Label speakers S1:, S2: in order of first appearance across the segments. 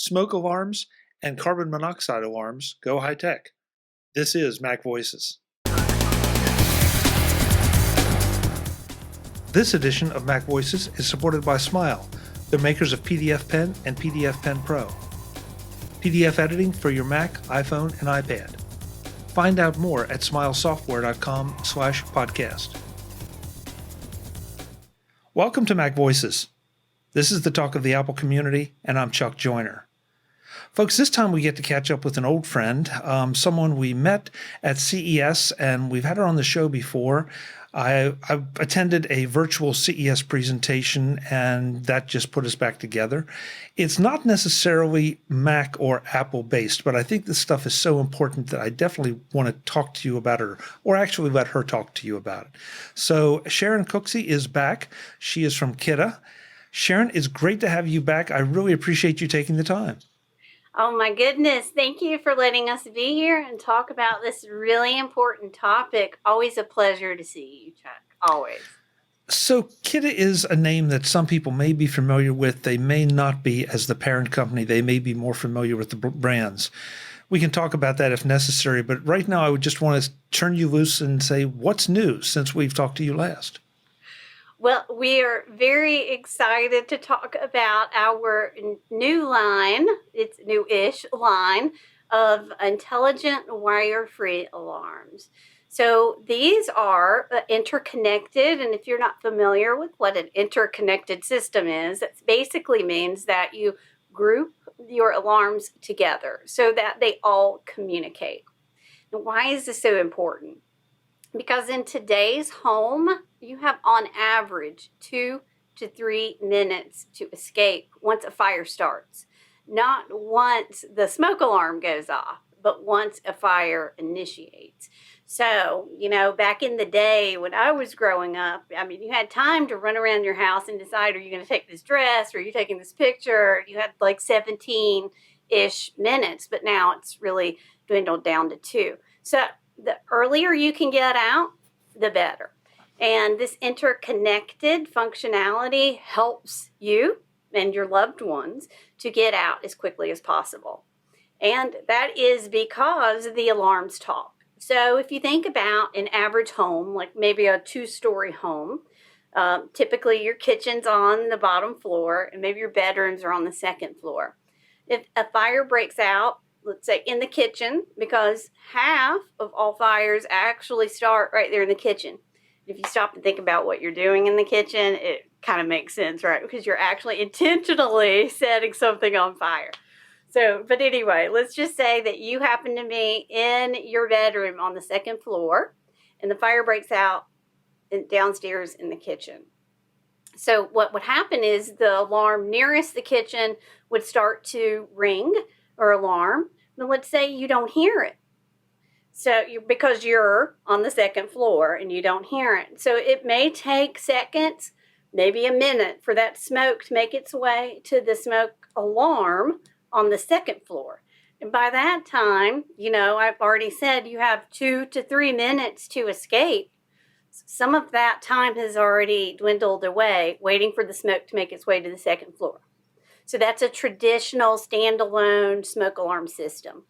S1: smoke alarms, and carbon monoxide alarms go high-tech. This is MacVoices. This edition of MacVoices is supported by Smile, the makers of PDF Pen and PDF Pen Pro. PDF editing for your Mac, iPhone, and iPad. Find out more at smilesoftware.com/podcast. Welcome to MacVoices. This is the talk of the Apple community, and I'm Chuck Joyner. Folks, this time we get to catch up with an old friend, someone we met at CES, and we've had her on the show before. I attended a virtual CES presentation, and that just put us back together. It's not necessarily Mac or Apple based, but I think this stuff is so important that I definitely want to talk to you about her, or actually let her talk to you about it. So Sharon Cooksey is back. She is from Kidde. Sharon, it's great to have you back. I really appreciate you taking the time.
S2: Oh my goodness. Thank you for letting us be here and talk about this really important topic. Always a pleasure to see you, Chuck. Always.
S1: So Kidde is a name that some people may be familiar with. They may not be as the parent company. They may be more familiar with the brands. We can talk about that if necessary, but right now I would just want to turn you loose and say, what's new since we've talked to you last?
S2: Well, we are very excited to talk about our new line, it's new-ish line, of intelligent wire-free alarms. So these are interconnected, and if you're not familiar with what an interconnected system is, that basically means that you group your alarms together so that they all communicate. Now, why is this so important? Because in today's home, you have on average 2 to 3 minutes to escape once a fire starts. Not once the smoke alarm goes off, but once a fire initiates. So, back in the day when I was growing up, you had time to run around your house and decide, are you going to take this dress? Or are you taking this picture? You had like 17-ish minutes, but now it's really dwindled down to 2. So the earlier you can get out, the better. And this interconnected functionality helps you and your loved ones to get out as quickly as possible. And that is because the alarms talk. So if you think about an average home, like maybe a 2-story home, typically your kitchen's on the bottom floor and maybe your bedrooms are on the second floor. If a fire breaks out, let's say in the kitchen, because half of all fires actually start right there in the kitchen. If you stop and think about what you're doing in the kitchen, it kind of makes sense, right? Because you're actually intentionally setting something on fire. So, but anyway, let's just say that you happen to be in your bedroom on the second floor and the fire breaks out downstairs in the kitchen. So what would happen is the alarm nearest the kitchen would start to ring or alarm, but let's say you don't hear it. So because you're on the second floor and you don't hear it. So it may take seconds, maybe a minute for that smoke to make its way to the smoke alarm on the second floor. And by that time, I've already said you have 2 to 3 minutes to escape. Some of that time has already dwindled away, waiting for the smoke to make its way to the second floor. So that's a traditional standalone smoke alarm system.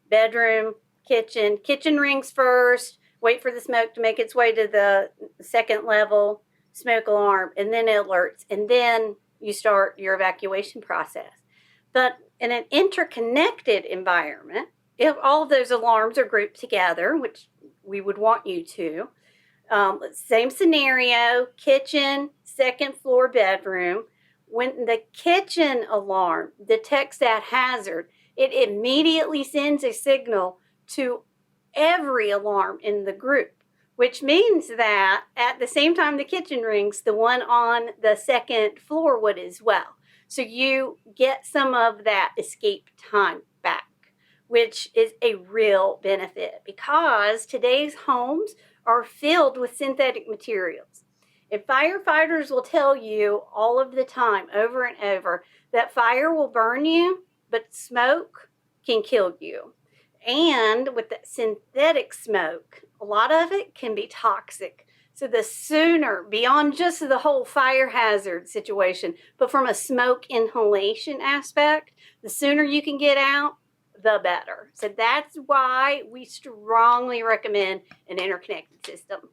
S2: Bedroom, kitchen rings first, wait for the smoke to make its way to the second level, smoke alarm, and then it alerts, and then you start your evacuation process. But in an interconnected environment, if all of those alarms are grouped together, which we would want you to, same scenario, kitchen, second floor, bedroom. When the kitchen alarm detects that hazard, it immediately sends a signal to every alarm in the group, which means that at the same time the kitchen rings, the one on the second floor would as well. So you get some of that escape time back, which is a real benefit because today's homes are filled with synthetic materials. And firefighters will tell you all of the time, over and over, that fire will burn you, but smoke can kill you. And with the synthetic smoke, a lot of it can be toxic. So the sooner, beyond just the whole fire hazard situation, but from a smoke inhalation aspect, The sooner you can get out, the better. So that's why we strongly recommend an interconnected system.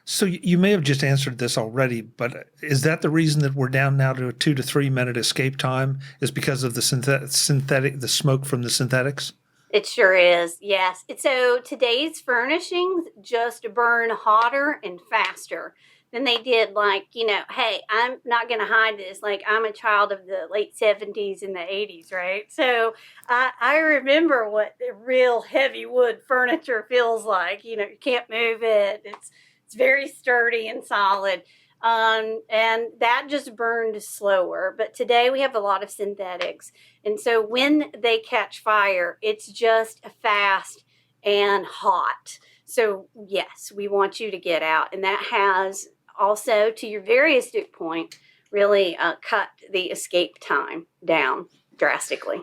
S1: So you may have just answered this already, but is that the reason that we're down now to a 2 to 3 minute escape time is because of the the smoke from the synthetics?
S2: It sure is, yes. So today's furnishings just burn hotter and faster than they did, like, hey, I'm not going to hide this. Like, I'm a child of the late 70s and the 80s, right? So I remember what the real heavy wood furniture feels like. You can't move it. It's very sturdy and solid. And that just burned slower. But today we have a lot of synthetics. And so when they catch fire, it's just fast and hot. So yes, we want you to get out. And that has also, to your very astute point, really cut the escape time down drastically.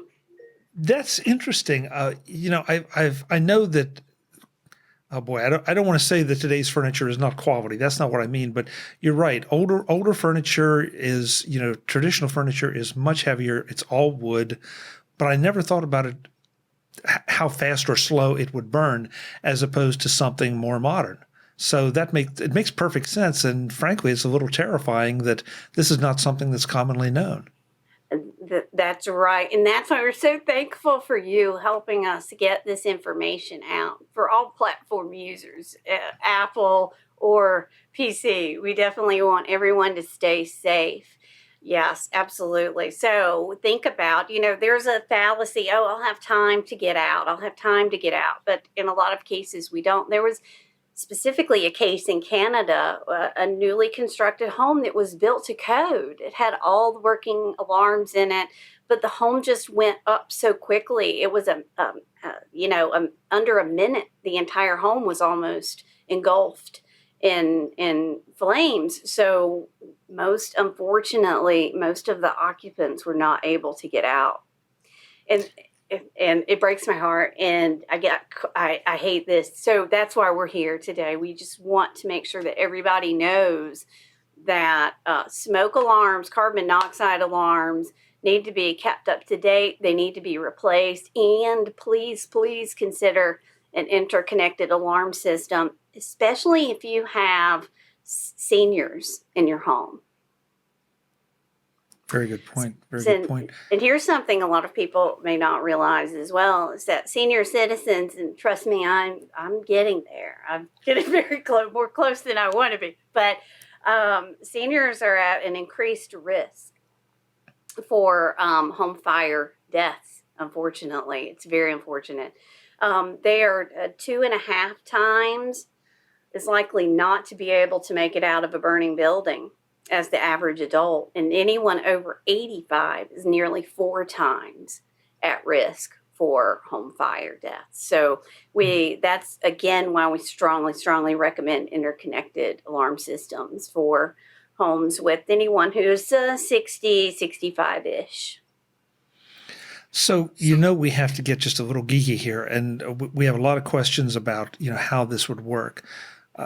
S1: That's interesting. I know that. Oh boy, I don't want to say that today's furniture is not quality. That's not what I mean. But you're right. Older furniture is, traditional furniture is much heavier. It's all wood. But I never thought about it, how fast or slow it would burn, as opposed to something more modern. So it makes perfect sense. And frankly, it's a little terrifying that this is not something that's commonly known.
S2: That's right. And that's why we're so thankful for you helping us get this information out for all platform users, Apple or PC. We definitely want everyone to stay safe. Yes, absolutely. So think about, there's a fallacy. Oh, I'll have time to get out. I'll have time to get out. But in a lot of cases, we don't. There was specifically a case in Canada, a newly constructed home that was built to code. It had all the working alarms in it, but the home just went up so quickly. It was under a minute, the entire home was almost engulfed in flames. So unfortunately, most of the occupants were not able to get out. And it breaks my heart, and I hate this. So that's why we're here today. We just want to make sure that everybody knows that smoke alarms, carbon monoxide alarms need to be kept up to date. They need to be replaced. And please, please consider an interconnected alarm system, especially if you have seniors in your home.
S1: Very good point. Good point.
S2: And here's something a lot of people may not realize as well, is that senior citizens, and trust me, I'm getting there. I'm getting very close, more close than I want to be. But seniors are at an increased risk for home fire deaths. Unfortunately, it's very unfortunate. They are 2.5 times as likely not to be able to make it out of a burning building as the average adult, and anyone over 85 is nearly 4 times at risk for home fire deaths. So that's again why we strongly recommend interconnected alarm systems for homes with anyone who's 60, 65-ish.
S1: So, we have to get just a little geeky here, and we have a lot of questions about, how this would work.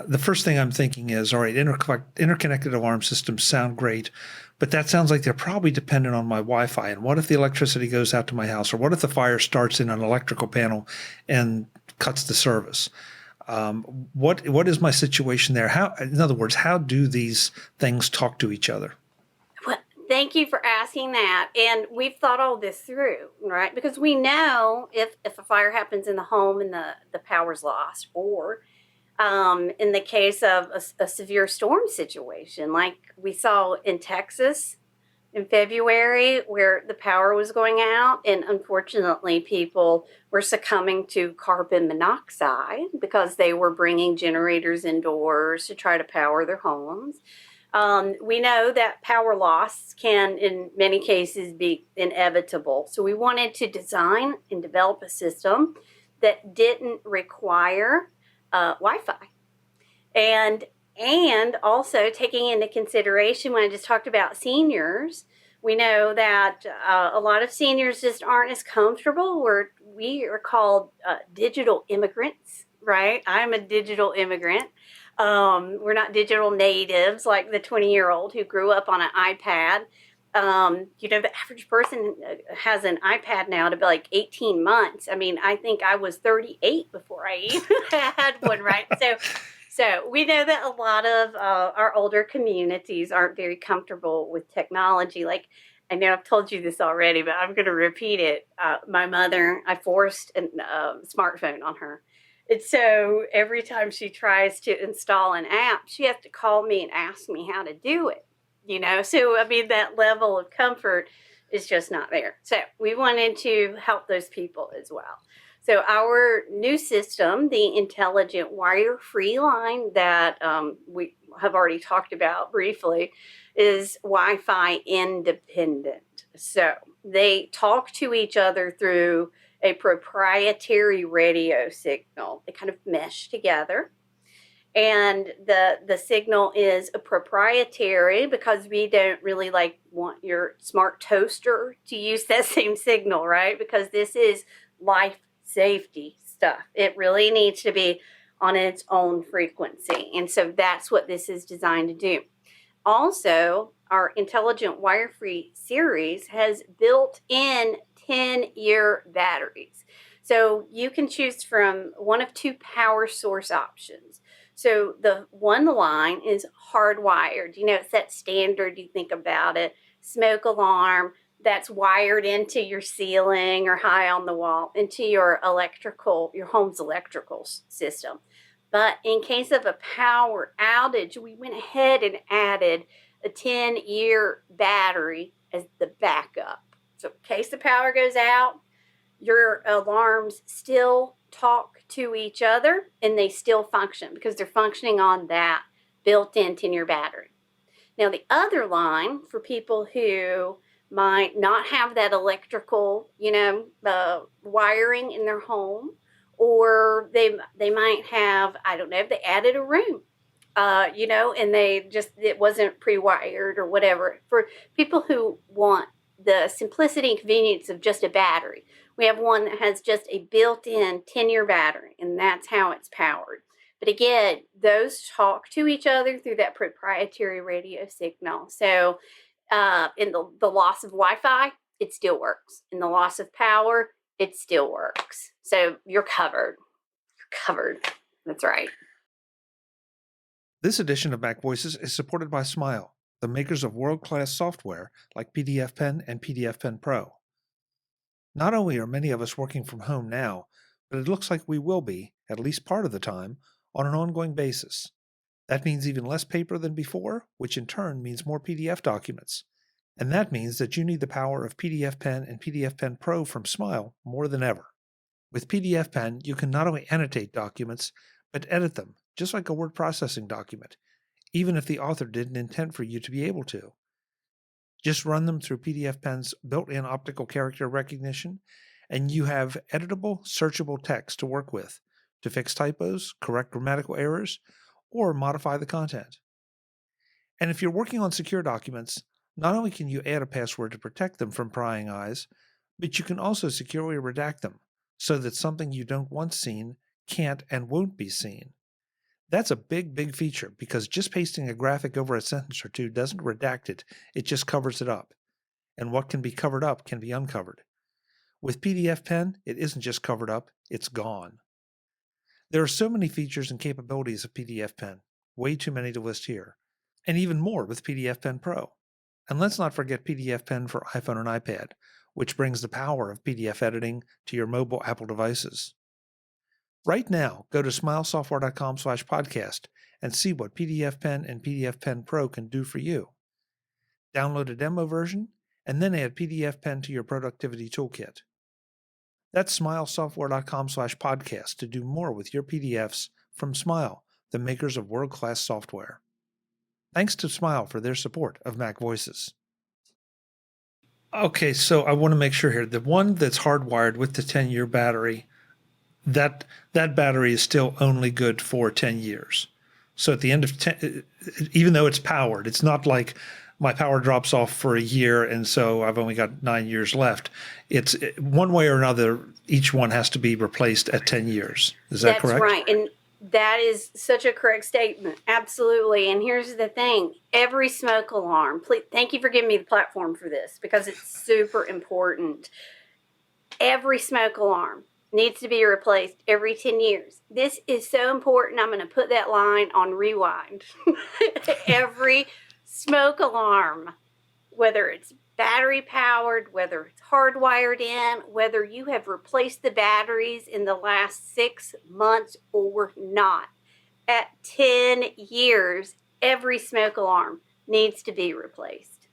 S1: The first thing I'm thinking is, all right, interconnected alarm systems sound great, but that sounds like they're probably dependent on my Wi-Fi. And what if the electricity goes out to my house? Or what if the fire starts in an electrical panel and cuts the service? What is my situation there? In other words, how do these things talk to each other?
S2: Well, thank you for asking that. And we've thought all this through, right? Because we know if a fire happens in the home and the power's lost, or in the case of a severe storm situation, like we saw in Texas in February, where the power was going out, and unfortunately people were succumbing to carbon monoxide because they were bringing generators indoors to try to power their homes. We know that power loss can, in many cases, be inevitable. So we wanted to design and develop a system that didn't require Wi-Fi, and also taking into consideration, when I just talked about seniors, we know that a lot of seniors just aren't as comfortable. We are called digital immigrants, right? I'm a digital immigrant. We're not digital natives like the 20-year-old who grew up on an iPad. The average person has an iPad now to be like 18 months. I mean, I think I was 38 before I even had one, right? So we know that a lot of our older communities aren't very comfortable with technology. Like, I know I've told you this already, but I'm going to repeat it. My mother, I forced a smartphone on her. And so every time she tries to install an app, she has to call me and ask me how to do it. So I mean, that level of comfort is just not there. So we wanted to help those people as well. So our new system, the intelligent wire-free line that we have already talked about briefly, is Wi-Fi independent. So they talk to each other through a proprietary radio signal. They kind of mesh together. And the signal is a proprietary because we don't really want your smart toaster to use that same signal, right? Because this is life safety stuff. It really needs to be on its own frequency. And so that's what this is designed to do. Also, our intelligent wire-free series has built-in 10-year batteries. So you can choose from one of two power source options. So the one line is hardwired. It's that standard, you think about it, smoke alarm that's wired into your ceiling or high on the wall, into your home's electrical system. But in case of a power outage, we went ahead and added a 10-year battery as the backup. So in case the power goes out, your alarms still talk to each other and they still function because they're functioning on that built-in 10-year battery. Now, the other line for people who might not have that electrical, wiring in their home, or they might have, I don't know, if they added a room, and it wasn't pre-wired or whatever. For people who want the simplicity and convenience of just a battery, we have one that has just a built-in 10-year battery, and that's how it's powered. But again, those talk to each other through that proprietary radio signal. So in the loss of Wi-Fi, it still works. In the loss of power, it still works. So you're covered. You're covered. That's right.
S1: This edition of MacVoices is supported by Smile, the makers of world-class software like PDF Pen and PDF Pen Pro. Not only are many of us working from home now, but it looks like we will be, at least part of the time, on an ongoing basis. That means even less paper than before, which in turn means more PDF documents. And that means that you need the power of PDF Pen and PDF Pen Pro from Smile more than ever. With PDF Pen, you can not only annotate documents, but edit them, just like a word processing document, even if the author didn't intend for you to be able to. Just run them through PDF Pen's built-in optical character recognition, and you have editable, searchable text to work with to fix typos, correct grammatical errors, or modify the content. And if you're working on secure documents, not only can you add a password to protect them from prying eyes, but you can also securely redact them so that something you don't want seen can't and won't be seen. That's a big, big feature because just pasting a graphic over a sentence or two doesn't redact it, it just covers it up. And what can be covered up can be uncovered. With PDF Pen, it isn't just covered up, it's gone. There are so many features and capabilities of PDF Pen, way too many to list here, and even more with PDF Pen Pro. And let's not forget PDF Pen for iPhone and iPad, which brings the power of PDF editing to your mobile Apple devices. Right now, go to smilesoftware.com/podcast and see what PDF Pen and PDF Pen Pro can do for you. Download a demo version and then add PDF Pen to your productivity toolkit. That's smilesoftware.com/podcast to do more with your PDFs from Smile, the makers of world-class software. Thanks to Smile for their support of MacVoices. Okay, so I want to make sure here, the one that's hardwired with the 10-year battery, that battery is still only good for 10 years. So at the end of 10, even though it's powered, it's not like my power drops off for a year and so I've only got 9 years left. It's one way or another, each one has to be replaced at 10 years. Is that correct?
S2: That's right. That is such a correct statement. Absolutely. And here's the thing. Every smoke alarm, please, thank you for giving me the platform for this because it's super important. Every smoke alarm needs to be replaced every 10 years. This is so important. I'm going to put that line on rewind. Every smoke alarm, whether it's battery powered, whether it's hardwired in, whether you have replaced the batteries in the last 6 months or not, at 10 years, every smoke alarm needs to be replaced.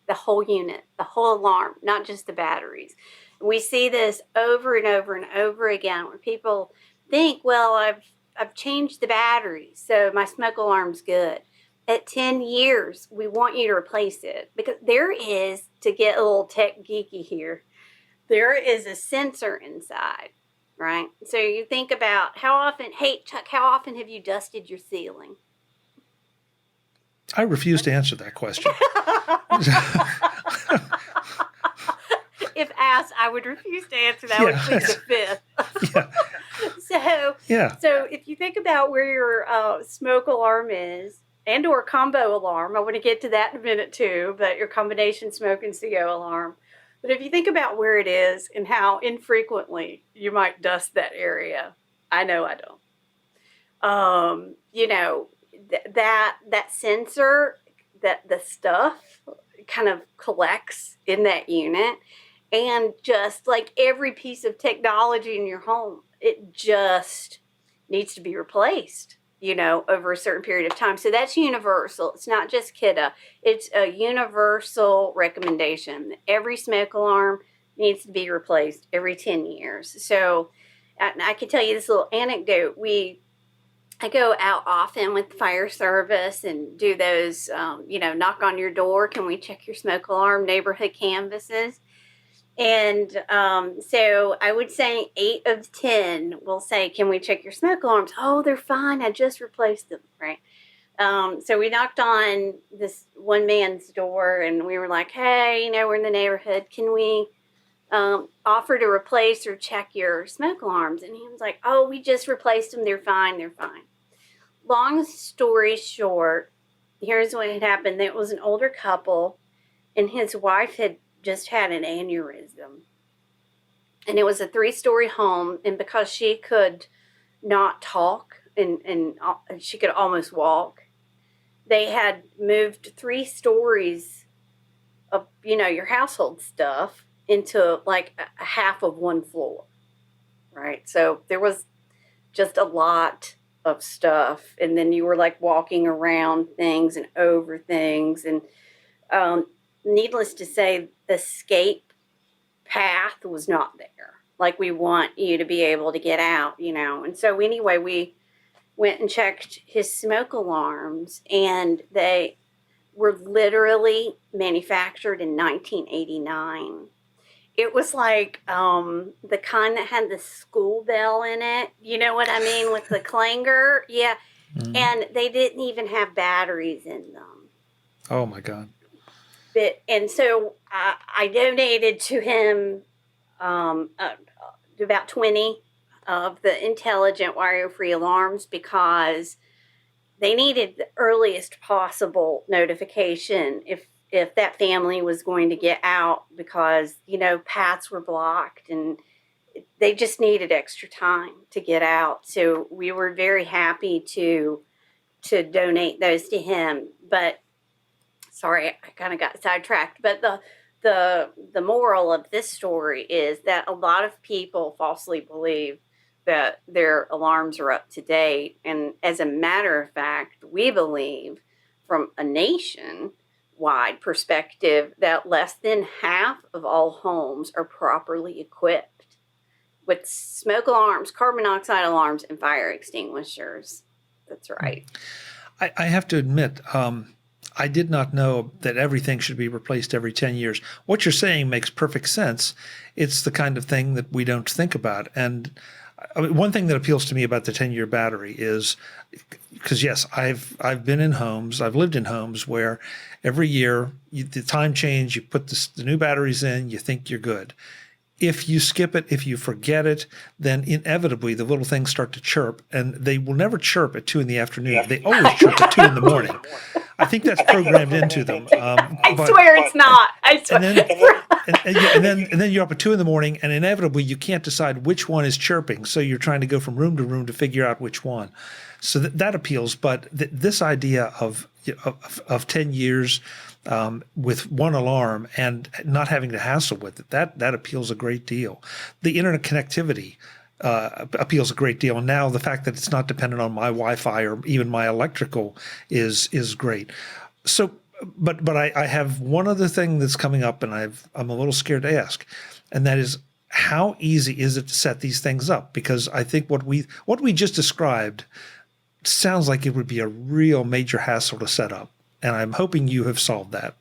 S2: The whole unit, the whole alarm, not just the batteries. We see this over and over and over again where people think, well, I've changed the batteries, so my smoke alarm's good. At 10 years, we want you to replace it because there is, to get a little tech geeky here, there is a sensor inside, right? So you think about how often, hey, Chuck, how often have you dusted your ceiling?
S1: I refuse to answer that question.
S2: If asked, I would refuse to answer that. I would plead the fifth. So if you think about where your smoke alarm is, and or combo alarm, I want to get to that in a minute too, but your combination smoke and CO alarm. But if you think about where it is and how infrequently you might dust that area, I know I don't. That sensor, that the stuff kind of collects in that unit, and just like every piece of technology in your home, it just needs to be replaced, over a certain period of time. So that's universal. It's not just Kidde. It's a universal recommendation. Every smoke alarm needs to be replaced every 10 years. So I can tell you this little anecdote. I go out often with the fire service and do those, knock on your door, can we check your smoke alarm neighborhood canvases? And so I would say 8 of 10 will say, can we check your smoke alarms? Oh, they're fine. I just replaced them, right? So we knocked on this one man's door and we were like, hey, we're in the neighborhood. Can we offer to replace or check your smoke alarms? And he was like, oh, we just replaced them. They're fine. They're fine. Long story short, here's what had happened. It was an older couple and his wife had just had an aneurysm. And it was a 3-story home. And because she could not talk and she could almost walk, they had moved 3 stories of, your household stuff into like a half of one floor, right? So there was just a lot of stuff. And then you were like walking around things and over things. And needless to say, the escape path was not there. Like we want you to be able to get out, And so anyway, we went and checked his smoke alarms, and they were literally manufactured in 1989. It was like the kind that had the school bell in it. You know what I mean? With the clanger. Yeah. Mm-hmm. And they didn't even have batteries in them.
S1: Oh, my God.
S2: And so I donated to him about 20 of the intelligent wire-free alarms because they needed the earliest possible notification if that family was going to get out because, paths were blocked and they just needed extra time to get out. So we were very happy to donate those to him. But sorry, I kind of got sidetracked. But the moral of this story is that a lot of people falsely believe that their alarms are up to date. And as a matter of fact, we believe from a nationwide perspective that less than half of all homes are properly equipped with smoke alarms, carbon monoxide alarms, and fire extinguishers. That's right.
S1: I have to admit, I did not know that everything should be replaced every 10 years. What you're saying makes perfect sense. It's the kind of thing that we don't think about. And one thing that appeals to me about the 10-year battery is because, yes, I've been in homes, I've lived in homes where every year the time change, you put the new batteries in, you think you're good. if you skip it, if you forget it, then inevitably the little things start to chirp, and they will never chirp at 2 in the afternoon. They always chirp at 2 in the morning. I think that's programmed into them.
S2: I swear it's not. I swear.
S1: And then you're up at 2 in the morning, and inevitably you can't decide which one is chirping. So you're trying to go from room to room to figure out which one. So that appeals. But this idea of 10 years with one alarm and not having to hassle with it, that appeals a great deal. The internet connectivity appeals a great deal. And now the fact that it's not dependent on my Wi-Fi or even my electrical is great. So, but I have one other thing that's coming up, and I'm a little scared to ask, and that is, how easy is it to set these things up? Because I think what we just described sounds like it would be a real major hassle to set up, and I'm hoping you have solved that.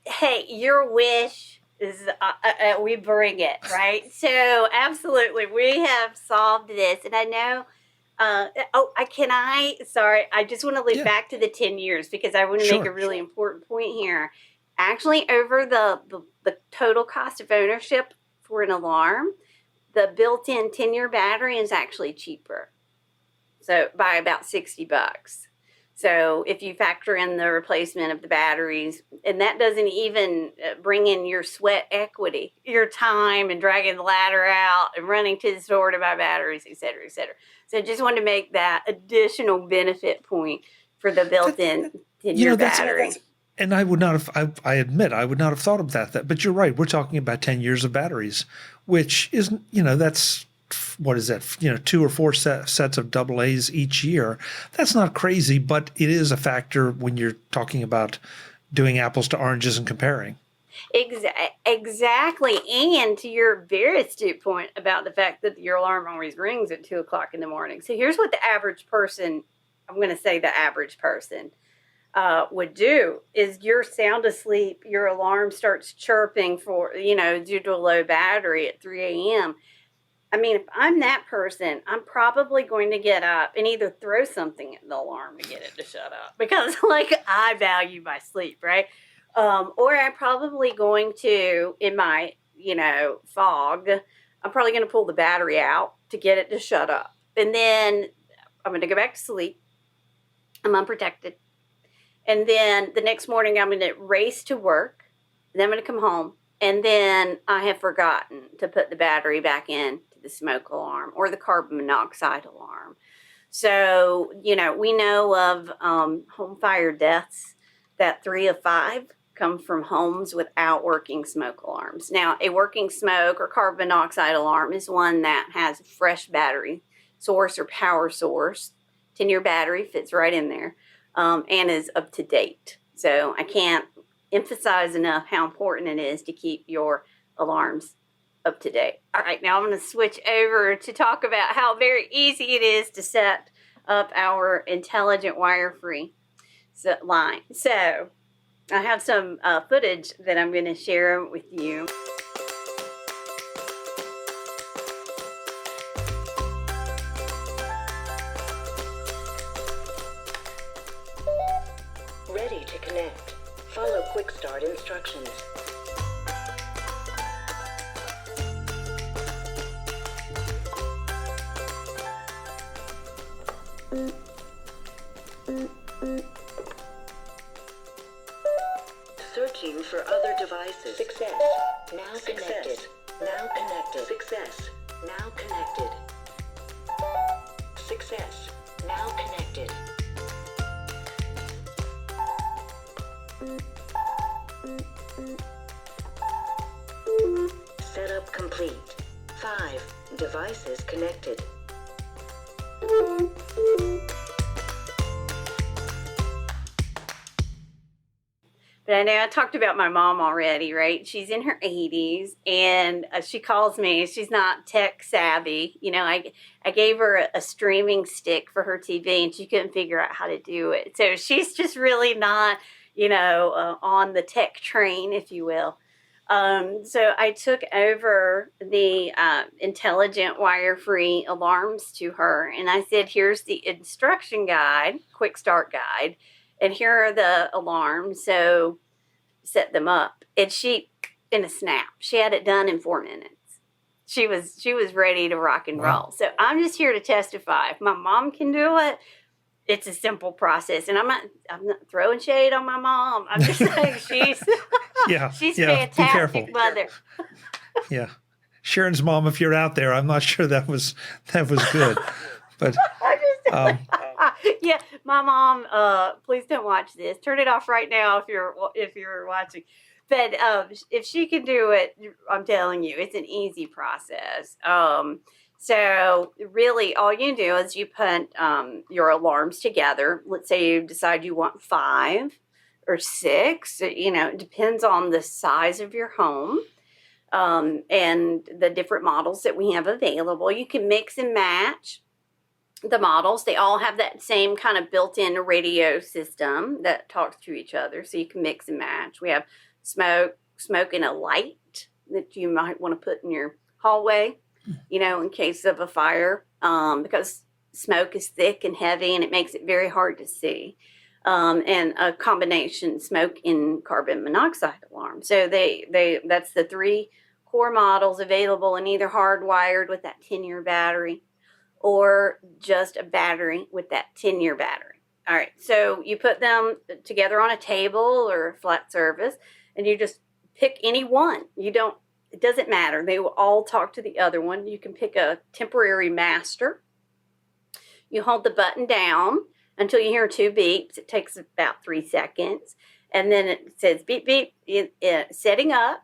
S2: Hey, your wish is we bring it, right? So absolutely, we have solved this, and I know. Sorry, I just want to loop back to the 10 years because I want to make a really important point here. Actually, over the total cost of ownership for an alarm, the built-in 10-year battery is actually cheaper. So by about $60. So if you factor in the replacement of the batteries, and that doesn't even bring in your sweat equity, your time and dragging the ladder out and running to the store to buy batteries, et cetera, et cetera. So I just wanted to make that additional benefit point for the built-in 10-year battery.
S1: And I would not have, I admit, I would not have thought of that. But you're right. We're talking about 10 years of batteries, which is, that's, what is that? 2 or 4 sets of AA's each year. That's not crazy, but it is a factor when you're talking about doing apples to oranges and comparing.
S2: Exactly. And to your very astute point about the fact that your alarm always rings at 2 o'clock in the morning. So here's what the average person, I'm going to say the average person, would do is you're sound asleep, your alarm starts chirping for, due to a low battery at 3 a.m. I mean, if I'm that person, I'm probably going to get up and either throw something at the alarm to get it to shut up because, I value my sleep, right? Or I'm probably going to, in my, fog, I'm probably going to pull the battery out to get it to shut up. And then I'm going to go back to sleep. I'm unprotected. And then the next morning, I'm going to race to work. And then I'm going to come home. And then I have forgotten to put the battery back in to the smoke alarm or the carbon monoxide alarm. So, we know of home fire deaths that 3 of 5 come from homes without working smoke alarms. Now, a working smoke or carbon monoxide alarm is one that has a fresh battery source or power source. 10-year battery fits right in there and is up to date. So I can't emphasize enough how important it is to keep your alarms up to date. All right, now I'm going to switch over to talk about how very easy it is to set up our intelligent wire-free line. So I have some footage that I'm going to share with you.
S3: Ready to connect. Follow quick start instructions. Searching for other devices. Success. Now connected. Now connected. Success. Now connected. Success. Now connected. Setup complete. 5 devices connected.
S2: But I know I talked about my mom already, right? She's in her 80s, and she calls me. She's not tech savvy. I gave her a streaming stick for her TV, and she couldn't figure out how to do it. So she's just really not, on the tech train, if you will. So I took over the intelligent wire-free alarms to her, and I said, here's the instruction guide, quick start guide, and here are the alarms, so set them up. And she in a snap. She had it done in 4 minutes. She was ready to rock and roll. So I'm just here to testify. If my mom can do it, it's a simple process. And I'm not throwing shade on my mom. I'm just saying she's she's fantastic mother.
S1: Yeah. Sharon's mom, if you're out there, I'm not sure that was good. But
S2: yeah, my mom, please don't watch this. Turn it off right now if you're watching. But if she can do it, I'm telling you, it's an easy process. So really all you do is you put your alarms together. Let's say you decide you want 5 or 6, it depends on the size of your home and the different models that we have available. You can mix and match the models. They all have that same kind of built-in radio system that talks to each other. So you can mix and match. We have smoke and a light that you might want to put in your hallway, in case of a fire, because smoke is thick and heavy and it makes it very hard to see. And a combination smoke and carbon monoxide alarm. So that's the 3 core models available, and either hardwired with that 10-year battery or just a battery with that 10-year battery. All right, so you put them together on a table or a flat surface, and you just pick any one. It doesn't matter. They will all talk to the other one. You can pick a temporary master. You hold the button down until you hear 2 beeps. It takes about 3 seconds. And then it says beep, beep, setting up.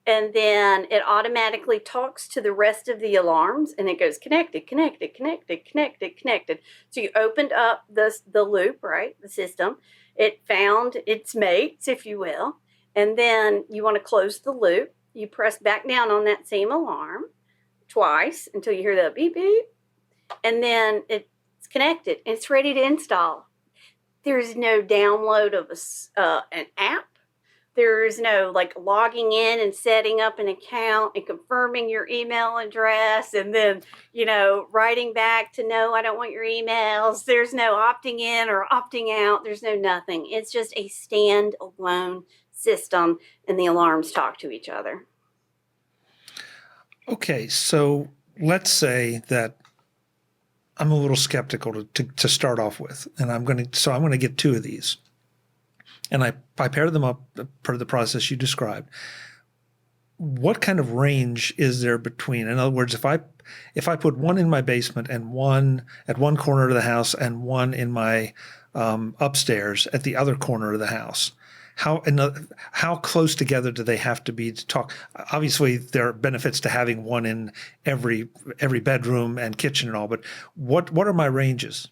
S2: And then it automatically talks to the rest of the alarms, and it goes connected, connected, connected, connected, connected. So you opened up the loop, right, the system. It found its mates, if you will. And then you want to close the loop. You press back down on that same alarm twice until you hear the beep, beep. And then it's connected. And it's ready to install. There's no download of an app. There's no logging in and setting up an account and confirming your email address and then, writing back to no, I don't want your emails. There's no opting in or opting out. There's no nothing. It's just a standalone system, and the alarms talk to each other.
S1: Okay, so let's say that I'm a little skeptical to start off with, and I'm going to get 2 of these. And I pair them up per the process you described. What kind of range is there between? In other words, if I put one in my basement and one at one corner of the house and one in my upstairs at the other corner of the house, how close together do they have to be to talk? Obviously, there are benefits to having one in every bedroom and kitchen and all, but what are my ranges?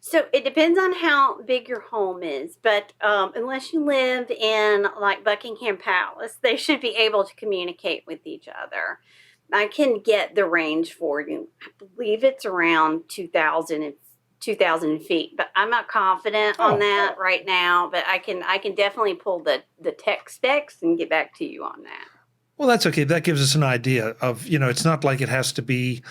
S2: So it depends on how big your home is, but unless you live in Buckingham Palace, they should be able to communicate with each other. I can get the range for you. I believe it's around 2,000 feet, but I'm not confident on that right now. But I can definitely pull the tech specs and get back to you on that.
S1: Well, that's okay. That gives us an idea of it's not like it has to be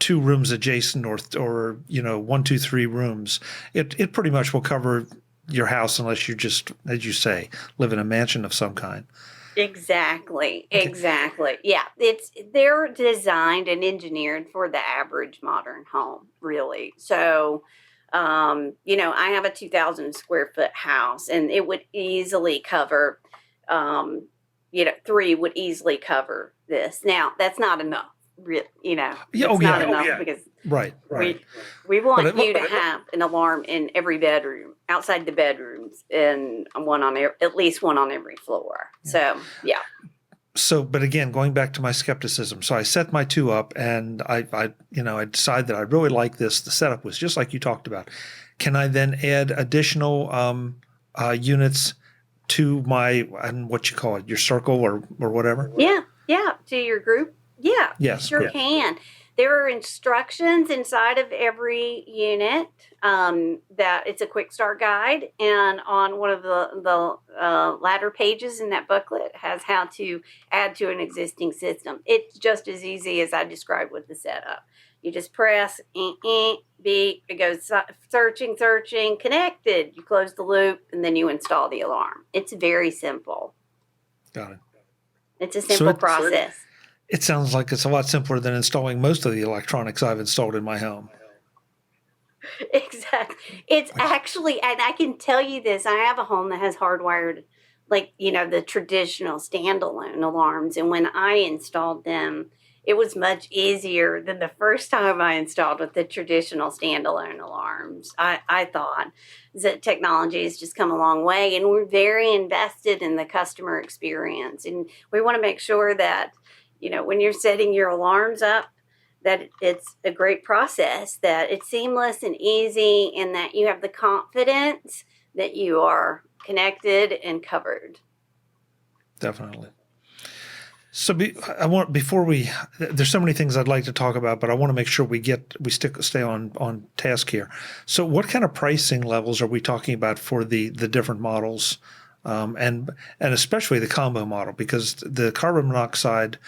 S1: 2 rooms adjacent or 1, 2, 3 rooms. It pretty much will cover your house unless you just, as you say, live in a mansion of some kind.
S2: Exactly. Yeah, they're designed and engineered for the average modern home, really. So, I have a 2,000 square foot house, and it would easily cover, 3 would easily cover this. Now, that's not enough. Not enough because
S1: right.
S2: We want you to have an alarm in every bedroom, outside the bedrooms, and at least one on every floor. Yeah. So,
S1: but again, going back to my skepticism, so I set my 2 up, and I decide that I really like this. The setup was just like you talked about. Can I then add additional units to my what you call it, your circle or whatever?
S2: Yeah, to your group. Yeah,
S1: yes,
S2: sure can. There are instructions inside of every unit that it's a quick start guide, and on one of the latter pages in that booklet has how to add to an existing system. It's just as easy as I described with the setup. You just press beep, it goes searching, connected. You close the loop, and then you install the alarm. It's very simple.
S1: Got it.
S2: It's a
S1: So
S2: simple
S1: it,
S2: process.
S1: it sounds like it's a lot simpler than installing most of the electronics I've installed in my home.
S2: Exactly. It's actually, and I can tell you this, I have a home that has hardwired, like, the traditional standalone alarms. And when I installed them, it was much easier than the first time I installed with the traditional standalone alarms. I thought that technology has just come a long way, and we're very invested in the customer experience. And we want to make sure that, when you're setting your alarms up, that it's a great process, that it's seamless and easy, and that you have the confidence that you are connected and covered.
S1: Definitely. So there's so many things I'd like to talk about, but I want to make sure we stay on task here. So what kind of pricing levels are we talking about for the different models, and especially the combo model, because the carbon monoxide,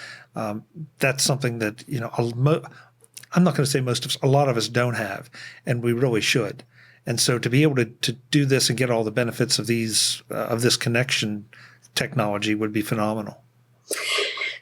S1: that's something that, I'm not going to say most of us, a lot of us don't have, and we really should. And so to be able to do this and get all the benefits of this connection technology would be phenomenal.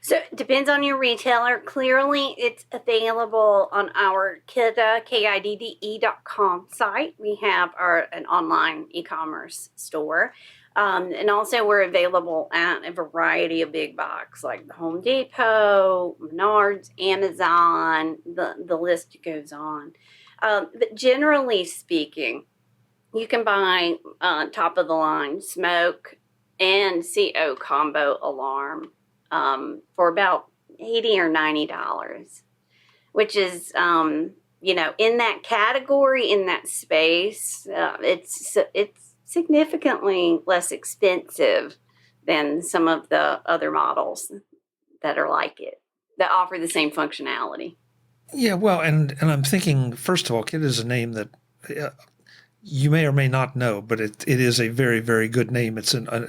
S2: So it depends on your retailer. Clearly, it's available on our Kidde, KIDDE.com site. We have an online e-commerce store. And also we're available at a variety of big box like the Home Depot, Menards, Amazon, the list goes on. But generally speaking, you can buy top of the line smoke and CO combo alarm for about $80 or $90, which is, in that category, in that space, it's significantly less expensive than some of the other models that are like it, that offer the same functionality.
S1: Yeah, well, and I'm thinking, first of all, Kidde is a name that you may or may not know, but it is a very, very good name. It's an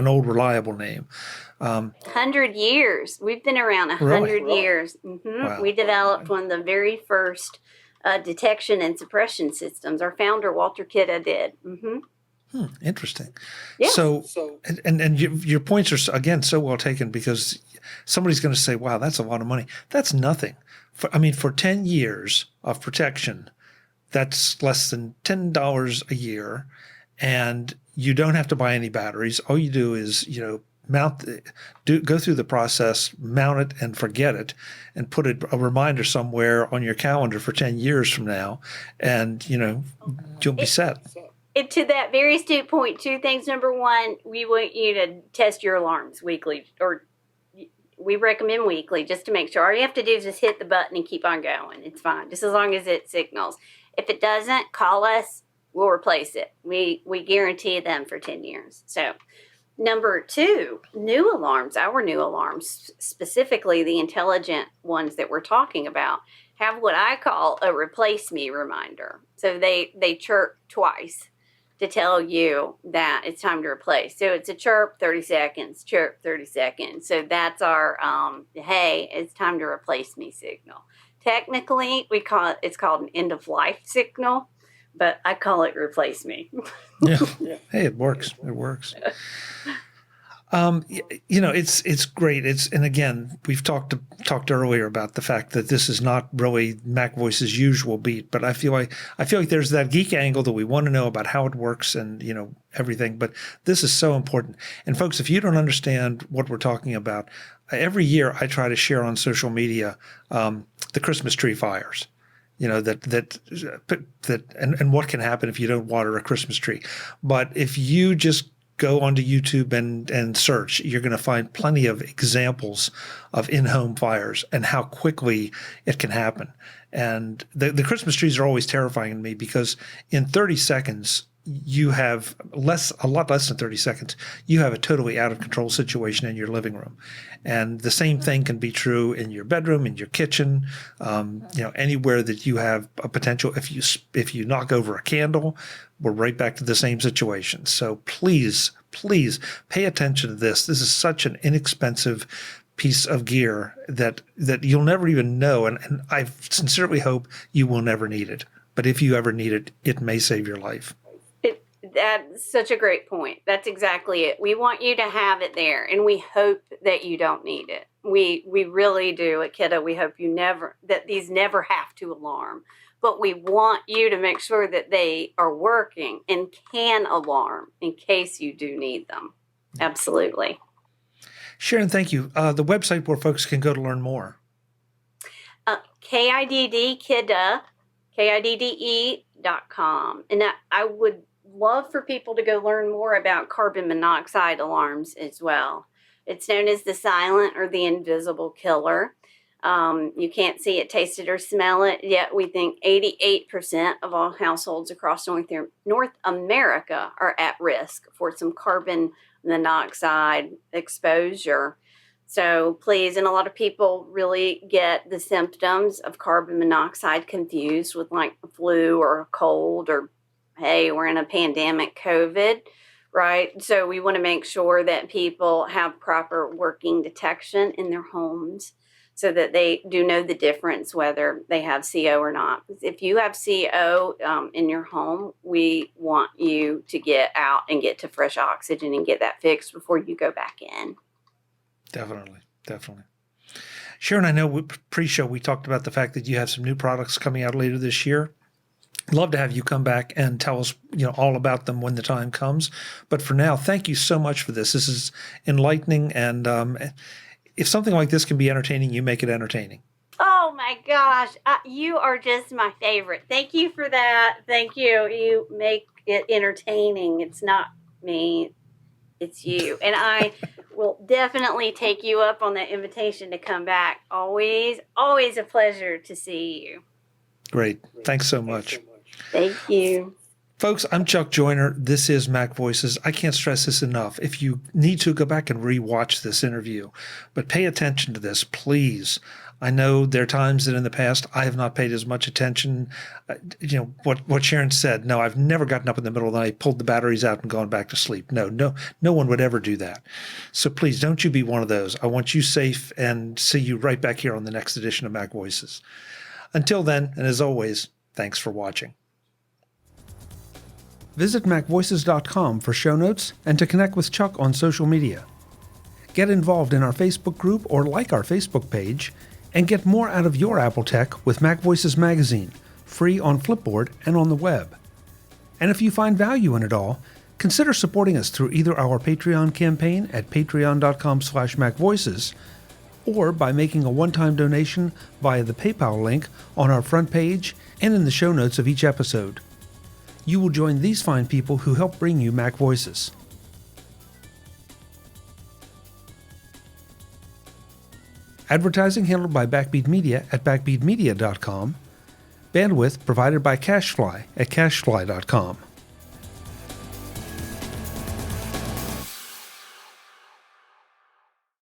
S1: old, reliable name.
S2: 100 years. We've been around 100 years. Mm-hmm.
S1: Wow.
S2: We developed one of the very first detection and suppression systems. Our founder, Walter Kidde, did. Mm-hmm.
S1: Interesting.
S2: Yeah.
S1: So and your points are, again, so well taken, because somebody's going to say, wow, that's a lot of money. That's nothing. For 10 years of protection, that's less than $10 a year, and you don't have to buy any batteries. All you do is, go through the process, mount it and forget it, and put a reminder somewhere on your calendar for 10 years from now, and, you'll be set.
S2: And to that very astute point, two things. Number one, we want you to test your alarms weekly, or we recommend weekly, just to make sure. All you have to do is just hit the button and keep on going. It's fine, just as long as it signals. If it doesn't, call us. We'll replace it. We guarantee them for 10 years. So, number two, our new alarms, specifically the intelligent ones that we're talking about, have what I call a replace me reminder. So they chirp twice to tell you that it's time to replace. So it's a chirp 30 seconds, chirp 30 seconds. So that's our, hey, it's time to replace me signal. Technically, it's called an end of life signal, but I call it replace me.
S1: Yeah. Hey, it works. It works. It's great. And again, we've talked earlier about the fact that this is not really MacVoices' usual beat, but I feel like there's that geek angle that we want to know about how it works and, everything. But this is so important. And folks, if you don't understand what we're talking about, every year I try to share on social media the Christmas tree fires. And what can happen if you don't water a Christmas tree. But if you just go onto YouTube and search, you're going to find plenty of examples of in-home fires and how quickly it can happen. And the Christmas trees are always terrifying to me, because in 30 seconds, you have a lot less than 30 seconds, you have a totally out of control situation in your living room. And the same thing can be true in your bedroom, in your kitchen, anywhere that you have a potential. If you knock over a candle, we're right back to the same situation. So please pay attention to this. This is such an inexpensive piece of gear that you'll never even know. And I sincerely hope you will never need it. But if you ever need it, it may save your life.
S2: That's such a great point. That's exactly it. We want you to have it there, and we hope that you don't need it. We really do at Kidde. We hope that these never have to alarm, but we want you to make sure that they are working and can alarm in case you do need them. Absolutely.
S1: Sharon, thank you. The website where folks can go to learn more.
S2: KIDD Kidde, KIDDE.com. And I would love for people to go learn more about carbon monoxide alarms as well. It's known as the silent or the invisible killer. You can't see it, taste it, or smell it, yet we think 88% of all households across North America are at risk for some carbon monoxide exposure. So please, and a lot of people really get the symptoms of carbon monoxide confused with like a flu or a cold, or, hey, we're in a pandemic, COVID, right? So we want to make sure that people have proper working detection in their homes so that they do know the difference whether they have CO or not. If you have CO in your home, we want you to get out and get to fresh oxygen and get that fixed before you go back in.
S1: Definitely. Sharon, I know pre-show we talked about the fact that you have some new products coming out later this year. I'd love to have you come back and tell us, all about them when the time comes. But for now, thank you so much for this. This is enlightening, and if something like this can be entertaining, you make it entertaining.
S2: Oh my gosh, you are just my favorite. Thank you for that. Thank you. You make it entertaining. It's not me, it's you. And I will definitely take you up on that invitation to come back. Always a pleasure to see you.
S1: Great. Thanks so much.
S2: Thank you.
S1: Folks, I'm Chuck Joyner. This is MacVoices. I can't stress this enough. If you need to, go back and rewatch this interview, but pay attention to this, please. I know there are times that in the past I have not paid as much attention. What Sharon said. No, I've never gotten up in the middle of the night, pulled the batteries out, and gone back to sleep. No one would ever do that. So please, don't you be one of those. I want you safe, and see you right back here on the next edition of MacVoices. Until then, and as always, thanks for watching. Visit MacVoices.com for show notes and to connect with Chuck on social media. Get involved in our Facebook group or like our Facebook page, and get more out of your Apple tech with MacVoices Magazine, free on Flipboard and on the web. And if you find value in it all, consider supporting us through either our Patreon campaign at patreon.com/MacVoices, or by making a one-time donation via the PayPal link on our front page and in the show notes of each episode. You will join these fine people who help bring you MacVoices. Advertising handled by Backbeat Media at backbeatmedia.com. Bandwidth provided by CashFly at cashfly.com.